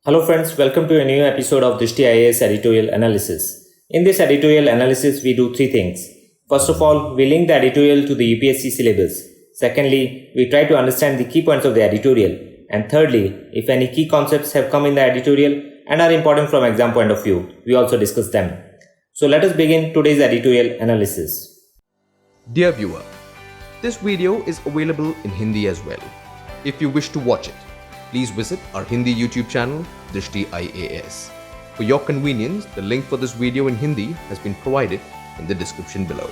Hello friends, welcome to a new episode of Drishti IAS Editorial Analysis. In this editorial analysis, we do three things. First of all, we link the editorial to the UPSC syllabus. Secondly, we try to understand the key points of the editorial. And thirdly, if any key concepts have come in the editorial and are important from exam point of view, we also discuss them. So let us begin today's editorial analysis. Dear viewer, this video is available in Hindi as well. If you wish to watch it, please visit our Hindi YouTube channel, Drishti IAS. For your convenience, the link for this video in Hindi has been provided in the description below.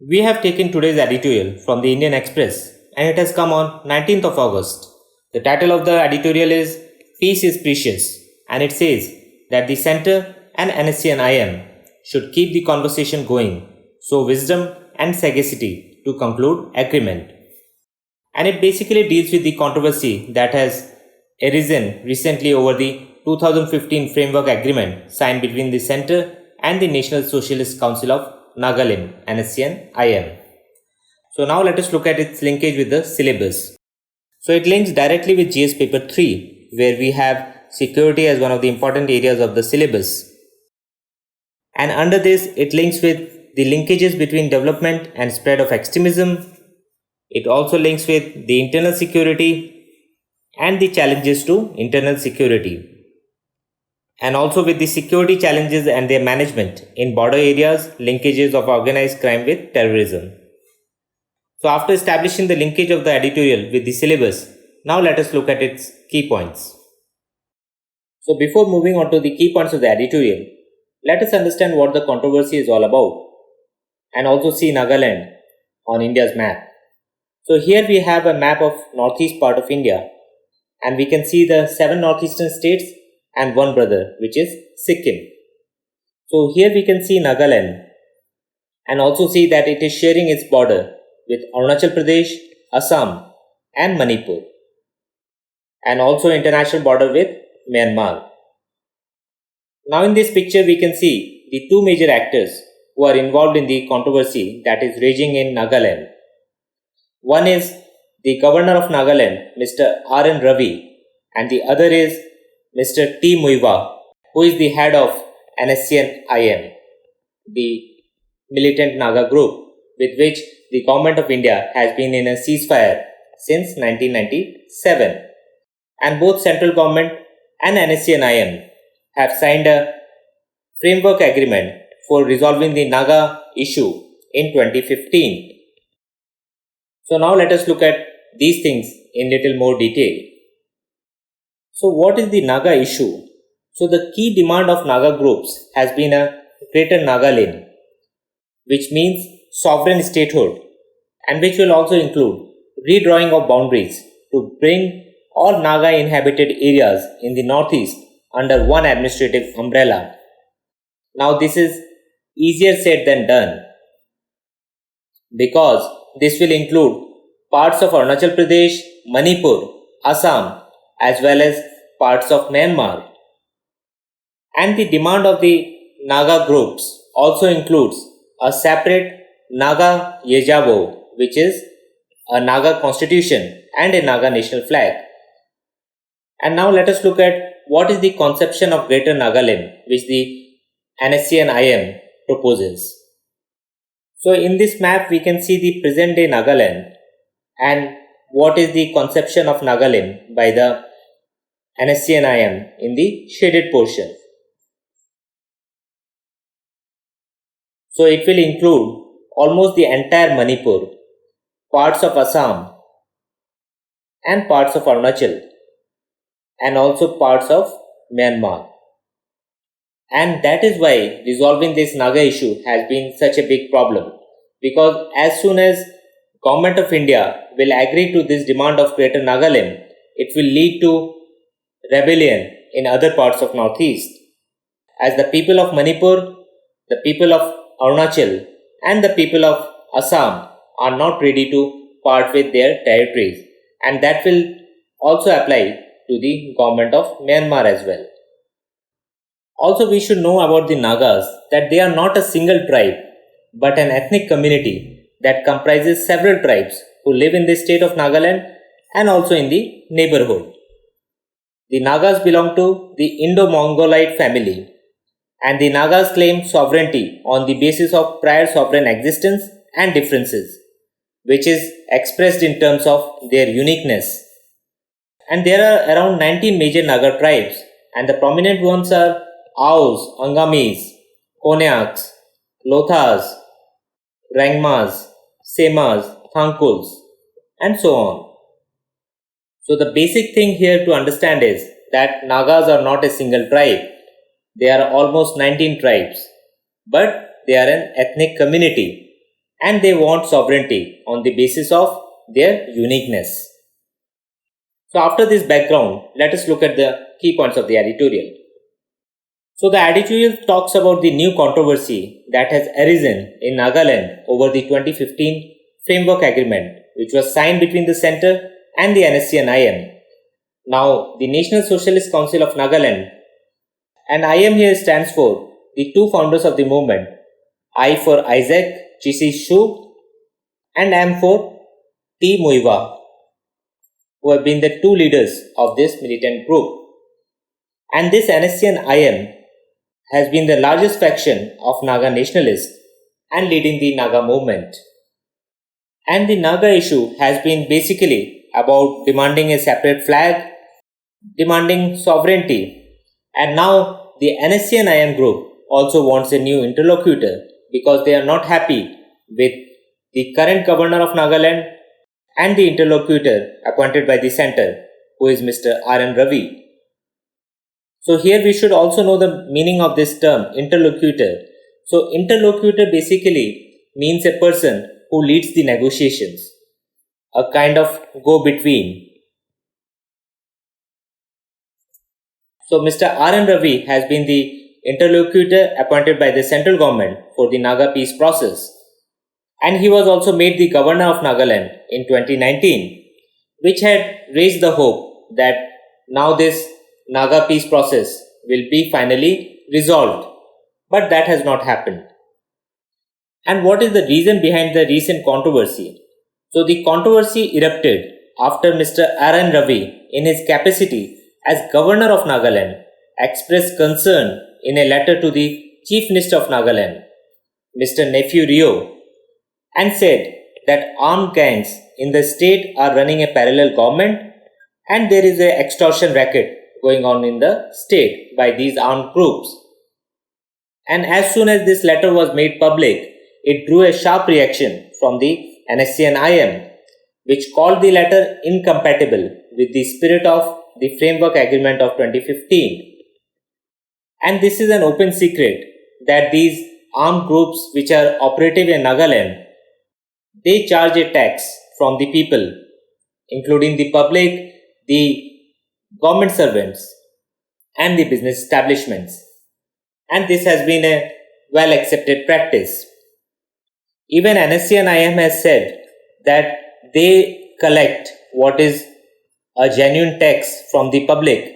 We have taken today's editorial from the Indian Express and it has come on 19th of August. The title of the editorial is Peace is Precious and it says that the Centre and NSC and IM should keep the conversation going, so wisdom and sagacity to conclude agreement. And it basically deals with the controversy that has arisen recently over the 2015 Framework Agreement signed between the Centre and the National Socialist Council of Nagaland, NSC and IM. So now let us look at its linkage with the syllabus. So it links directly with GS paper 3, where we have security as one of the important areas of the syllabus. And under this, it links with the linkages between development and spread of extremism. It also links with the internal security and the challenges to internal security. And also with the security challenges and their management in border areas, linkages of organized crime with terrorism. So after establishing the linkage of the editorial with the syllabus, now let us look at its key points. So before moving on to the key points of the editorial, let us understand what the controversy is all about and also see Nagaland on India's map. So here we have a map of northeast part of India and we can see the 7 northeastern states and one brother, which is Sikkim. So here we can see Nagaland and also see that it is sharing its border with Arunachal Pradesh, Assam and Manipur, and also international border with Myanmar. Now in this picture we can see the two major actors who are involved in the controversy that is raging in Nagaland. One is the governor of Nagaland, Mr. R.N. Ravi, and the other is Mr. T. Muiva, who is the head of NSC and IM, the militant Naga group with which the government of India has been in a ceasefire since 1997. And both central government and NSC and IM have signed a framework agreement for resolving the Naga issue in 2015. So now let us look at these things in little more detail. So what is the Naga issue? So the key demand of Naga groups has been a Greater Nagaland, which means sovereign statehood and which will also include redrawing of boundaries to bring all Naga inhabited areas in the northeast under one administrative umbrella. Now this is easier said than done because this will include parts of Arunachal Pradesh, Manipur, Assam as well as parts of Myanmar. And the demand of the Naga groups also includes a separate Naga Yejabo, which is a Naga constitution and a Naga national flag. And now let us look at what is the conception of Greater Nagaland which the NSC and IM proposes. So in this map we can see the present day Nagaland and what is the conception of Nagaland by the NSC and IM in the shaded portion. So it will include almost the entire Manipur, parts of Assam and parts of Arunachal and also parts of Myanmar. And that is why resolving this Naga issue has been such a big problem, because as soon as Government of India will agree to this demand of Greater Nagaland, it will lead to rebellion in other parts of Northeast, as the people of Manipur, the people of Arunachal and the people of Assam are not ready to part with their territories, and that will also apply to the government of Myanmar as well. Also, we should know about the Nagas that they are not a single tribe but an ethnic community that comprises several tribes who live in the state of Nagaland and also in the neighborhood. The Nagas belong to the Indo-Mongolite family, and the Nagas claim sovereignty on the basis of prior sovereign existence and differences, which is expressed in terms of their uniqueness. And there are around 19 major Naga tribes, and the prominent ones are Aos, Angamis, Konyaks, Lothas, Rangmas, Semas, Thankuls, and so on. So the basic thing here to understand is that Nagas are not a single tribe. They are almost 19 tribes, but they are an ethnic community and they want sovereignty on the basis of their uniqueness. So after this background, let us look at the key points of the editorial. So the editorial talks about the new controversy that has arisen in Nagaland over the 2015 Framework Agreement, which was signed between the Centre and the NSC and IM. Now, the National Socialist Council of Nagaland, and IM here stands for the two founders of the movement, I for Isaac Chisi Shu and M for T Muiwa, who have been the two leaders of this militant group. And this NSC and IM has been the largest faction of Naga nationalists and leading the Naga movement. And the Naga issue has been basically about demanding a separate flag, demanding sovereignty, and now the NSC and IM group also wants a new interlocutor because they are not happy with the current governor of Nagaland and the interlocutor appointed by the centre, who is Mr. R.N. Ravi. So here we should also know the meaning of this term, interlocutor. So interlocutor basically means a person who leads the negotiations, a kind of go-between. So Mr. R.N. Ravi has been the interlocutor appointed by the central government for the Naga peace process. And he was also made the governor of Nagaland in 2019, which had raised the hope that now this Naga peace process will be finally resolved. But that has not happened. And what is the reason behind the recent controversy? So the controversy erupted after Mr. R.N. Ravi, in his capacity as governor of Nagaland, expressed concern in a letter to the Chief Minister of Nagaland, Mr. Nephew Rio, and said that armed gangs in the state are running a parallel government and there is an extortion racket going on in the state by these armed groups. And as soon as this letter was made public, it drew a sharp reaction from the NSC and IM, which called the letter incompatible with the spirit of the Framework Agreement of 2015. And this is an open secret that these armed groups which are operative in Nagaland, they charge a tax from the people, including the public, the government servants, and the business establishments. And this has been a well accepted practice. Even NSC and IM has said that they collect what is a genuine tax from the public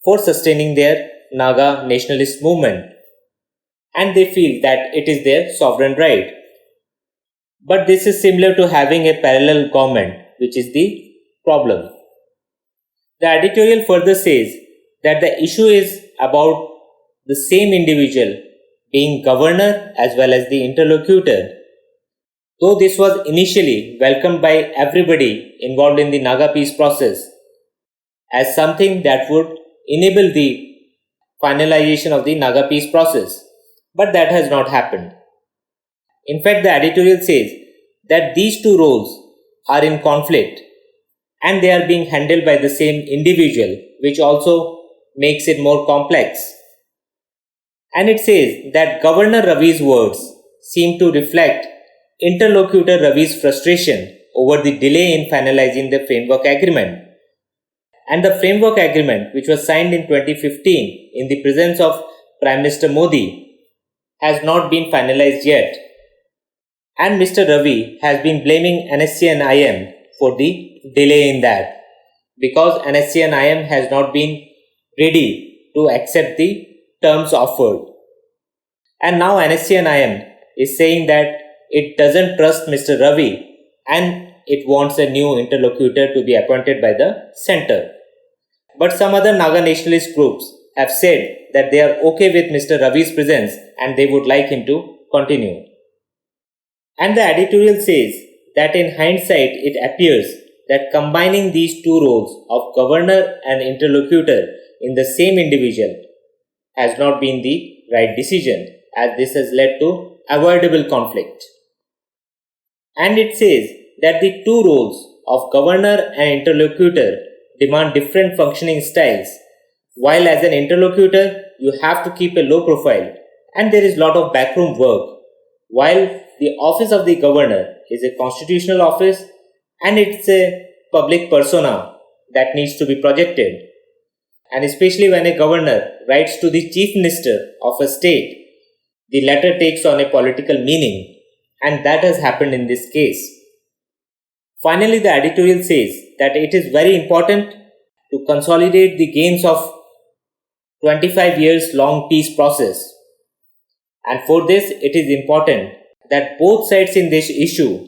for sustaining their Naga nationalist movement, and they feel that it is their sovereign right. But this is similar to having a parallel government, which is the problem. The editorial further says that the issue is about the same individual being governor as well as the interlocutor. Though this was initially welcomed by everybody involved in the Naga peace process as something that would enable the finalization of the Naga peace process, but that has not happened. In fact, the editorial says that these two roles are in conflict and they are being handled by the same individual, which also makes it more complex. And it says that Governor Ravi's words seem to reflect interlocutor Ravi's frustration over the delay in finalizing the framework agreement. And the framework agreement, which was signed in 2015 in the presence of Prime Minister Modi, has not been finalized yet. And Mr. Ravi has been blaming NSC and IM for the delay in that, because NSC and IM has not been ready to accept the terms offered. And now NSC and IM is saying that it doesn't trust Mr. Ravi and it wants a new interlocutor to be appointed by the center. But some other Naga nationalist groups have said that they are okay with Mr. Ravi's presence and they would like him to continue. And the editorial says that in hindsight it appears that combining these two roles of governor and interlocutor in the same individual has not been the right decision, as this has led to avoidable conflict. And it says that the two roles of governor and interlocutor demand different functioning styles, while as an interlocutor you have to keep a low profile and there is a lot of backroom work, while the office of the governor is a constitutional office and it's a public persona that needs to be projected. And especially when a governor writes to the chief minister of a state, the letter takes on a political meaning, and that has happened in this case. Finally, the editorial says that it is very important to consolidate the gains of 25 years long peace process. And for this, it is important that both sides in this issue,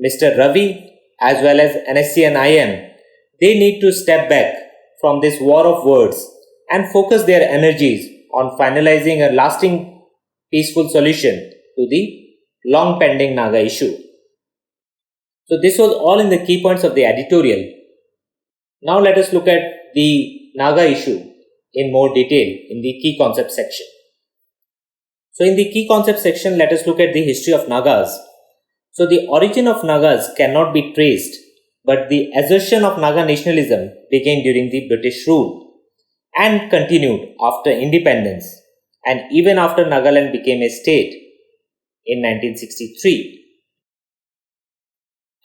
Mr. Ravi as well as NSC and IM, they need to step back from this war of words and focus their energies on finalizing a lasting peaceful solution to the long pending Naga issue. So this was all in the key points of the editorial. Now let us look at the Naga issue in more detail in the key concept section. So in the key concept section, let us look at the history of Nagas. So the origin of Nagas cannot be traced, but the assertion of Naga nationalism began during the British rule and continued after independence and even after Nagaland became a state in 1963.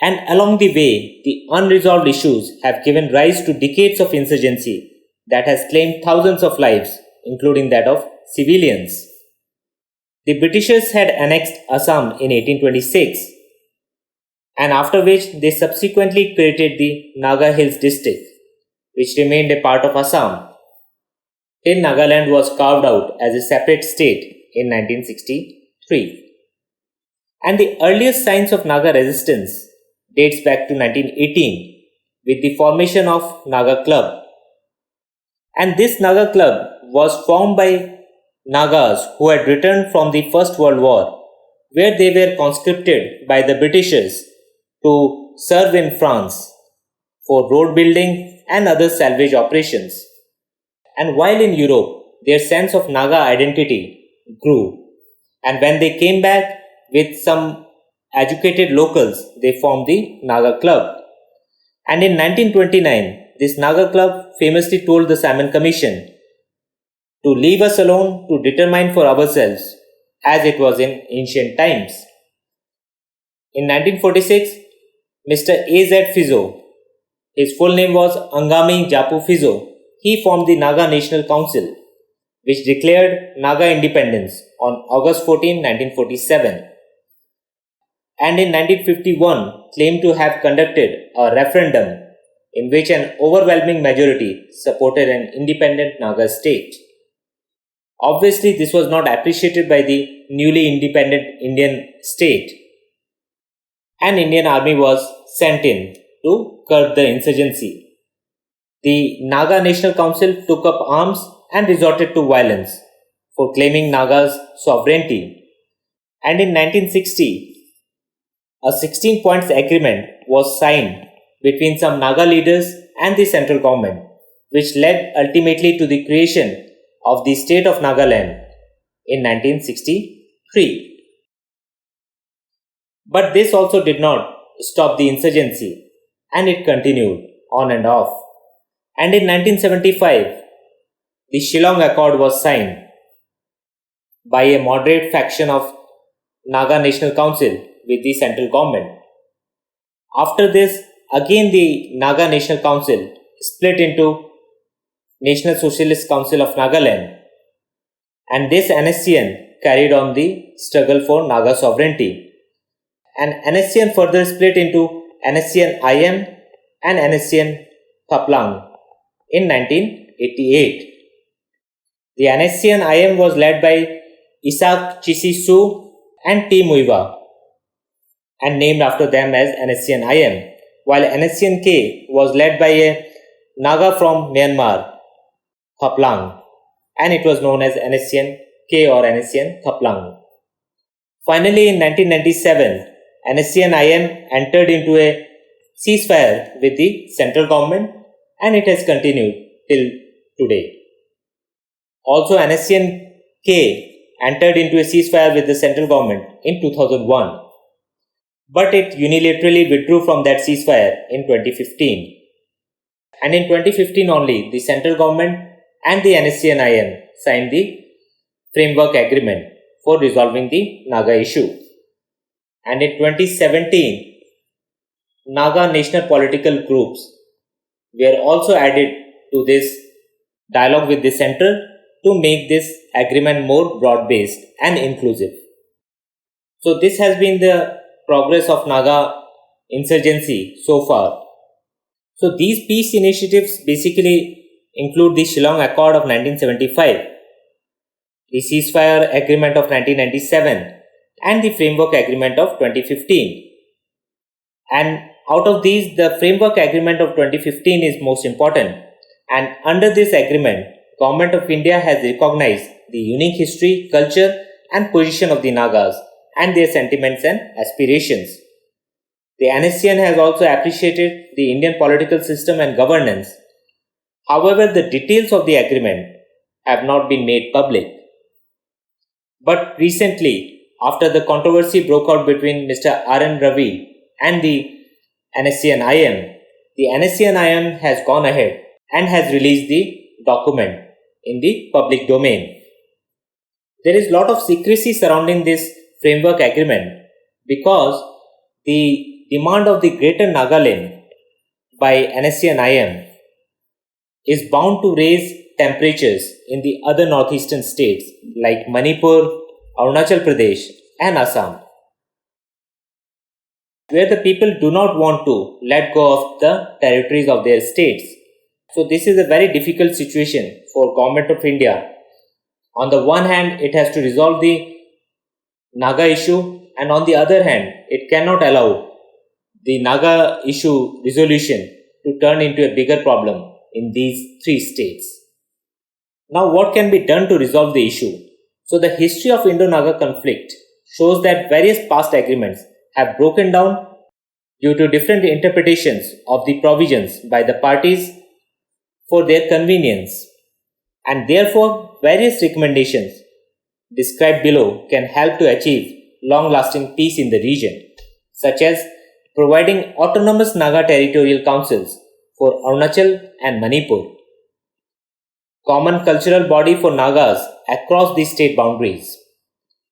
And along the way, the unresolved issues have given rise to decades of insurgency that has claimed thousands of lives, including that of civilians. The Britishers had annexed Assam in 1826, and after which they subsequently created the Naga Hills district, which remained a part of Assam, till Nagaland was carved out as a separate state in 1963. And the earliest signs of Naga resistance dates back to 1918 with the formation of Naga Club. And this Naga Club was formed by Nagas who had returned from the First World War, where they were conscripted by the Britishers to serve in France for road building and other salvage operations. And while in Europe, their sense of Naga identity grew. And when they came back with some educated locals, they formed the Naga Club. And in 1929, this Naga Club famously told the Simon Commission to leave us alone to determine for ourselves, as it was in ancient times. In 1946, Mr. A.Z. Fizo, his full name was Angami Japu Fizo, he formed the Naga National Council, which declared Naga independence on August 14, 1947. And in 1951 claimed to have conducted a referendum in which an overwhelming majority supported an independent Naga state. Obviously, this was not appreciated by the newly independent Indian state. An Indian army was sent in to curb the insurgency. The Naga National Council took up arms and resorted to violence for claiming Naga's sovereignty. And in 1960, a 16 points agreement was signed between some Naga leaders and the central government, which led ultimately to the creation of the state of Nagaland in 1963. But this also did not stop the insurgency, and it continued on and off. And in 1975, the Shillong Accord was signed by a moderate faction of Naga National Council with the central government. After this, again the Naga National Council split into National Socialist Council of Nagaland, and this NSCN carried on the struggle for Naga sovereignty. And NSCN further split into NSCN IM and NSCN Thaplang in 1988. The NSCN IM was led by Isak Chisi Su and T. Muiwa, and named after them as NSCN-IM, while NSCN-K was led by a Naga from Myanmar, Thaplang, and it was known as NSCN-K or NSCN-Thaplang. Finally, in 1997, NSCN-IM entered into a ceasefire with the central government, and it has continued till today. Also, NSCN-K entered into a ceasefire with the central government in 2001, but it unilaterally withdrew from that ceasefire in 2015. And in 2015 only, the central government and the NSCN-IM signed the framework agreement for resolving the Naga issue. And in 2017, Naga national political groups were also added to this dialogue with the center to make this agreement more broad-based and inclusive. So this has been the progress of Naga insurgency so far. So these peace initiatives basically include the Shillong Accord of 1975, the Ceasefire Agreement of 1997, and the Framework Agreement of 2015. And out of these, the Framework Agreement of 2015 is most important. And under this agreement, Government of India has recognized the unique history, culture, and position of the Nagas and their sentiments and aspirations. The NSCN has also appreciated the Indian political system and governance. However, the details of the agreement have not been made public. But recently, after the controversy broke out between Mr. R.N. Ravi and the NSCN-IM, the NSCN-IM has gone ahead and has released the document in the public domain. There is a lot of secrecy surrounding this framework agreement because the demand of the Greater Nagaland by NSCN-IM is bound to raise temperatures in the other northeastern states like Manipur, Arunachal Pradesh and Assam, where the people do not want to let go of the territories of their states. So this is a very difficult situation for Government of India. On the one hand, it has to resolve the Naga issue, and on the other hand, it cannot allow the Naga issue resolution to turn into a bigger problem in these three states. Now, what can be done to resolve the issue? So, the history of Indo-Naga conflict shows that various past agreements have broken down due to different interpretations of the provisions by the parties for their convenience, and therefore various recommendations described below can help to achieve long-lasting peace in the region, such as providing autonomous Naga territorial councils for Arunachal and Manipur, common cultural body for Nagas across the state boundaries,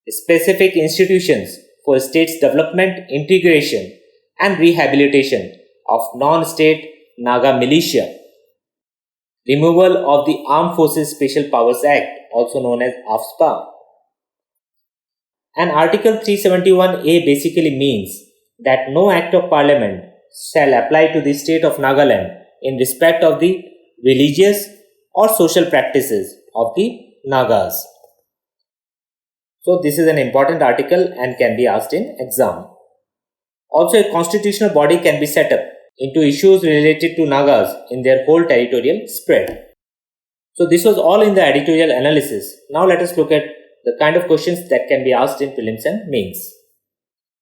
specific institutions for states' development, integration and rehabilitation of non-state Naga militia, removal of the Armed Forces Special Powers Act, also known as AFSPA. And Article 371A basically means that no Act of Parliament shall apply to the state of Nagaland in respect of the religious or social practices of the Nagas. So this is an important article and can be asked in exam. Also, a constitutional body can be set up into issues related to Nagas in their whole territorial spread. So this was all in the editorial analysis. Now let us look at the kind of questions that can be asked in prelims and mains.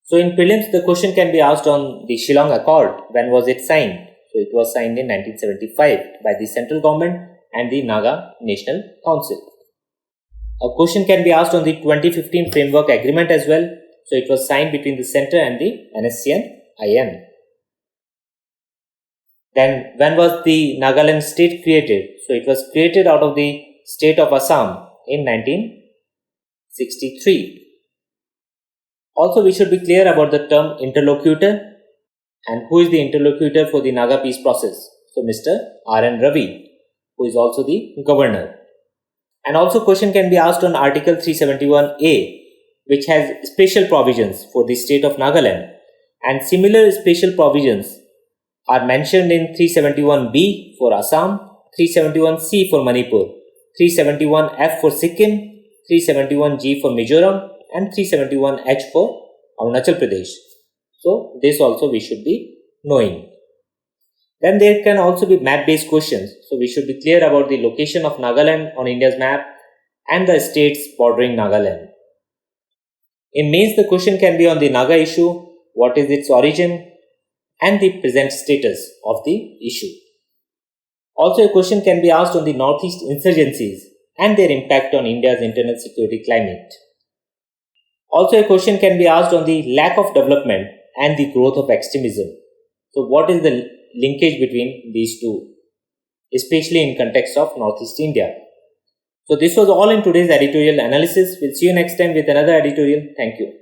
So in prelims, the question can be asked on the Shillong Accord. When was it signed? So it was signed in 1975 by the central government and the Naga National Council. A question can be asked on the 2015 Framework Agreement as well. So it was signed between the center and the NSCN-IM. Then when was the Nagaland state created? So it was created out of the state of Assam in 1963. Also, we should be clear about the term interlocutor and who is the interlocutor for the Naga peace process. So Mr. R.N. Ravi, who is also the governor. And also question can be asked on Article 371A, which has special provisions for the state of Nagaland, and similar special provisions are mentioned in 371B for Assam, 371C for Manipur, 371F for Sikkim, 371G for Mizoram and 371H for Arunachal Pradesh. So this also we should be knowing. Then there can also be map-based questions. So we should be clear about the location of Nagaland on India's map and the states bordering Nagaland. In mains, the question can be on the Naga issue, what is its origin, and the present status of the issue. Also, a question can be asked on the Northeast insurgencies and their impact on India's internal security climate. Also, a question can be asked on the lack of development and the growth of extremism. So, what is the linkage between these two, especially in context of Northeast India? So, this was all in today's editorial analysis. We'll see you next time with another editorial. Thank you.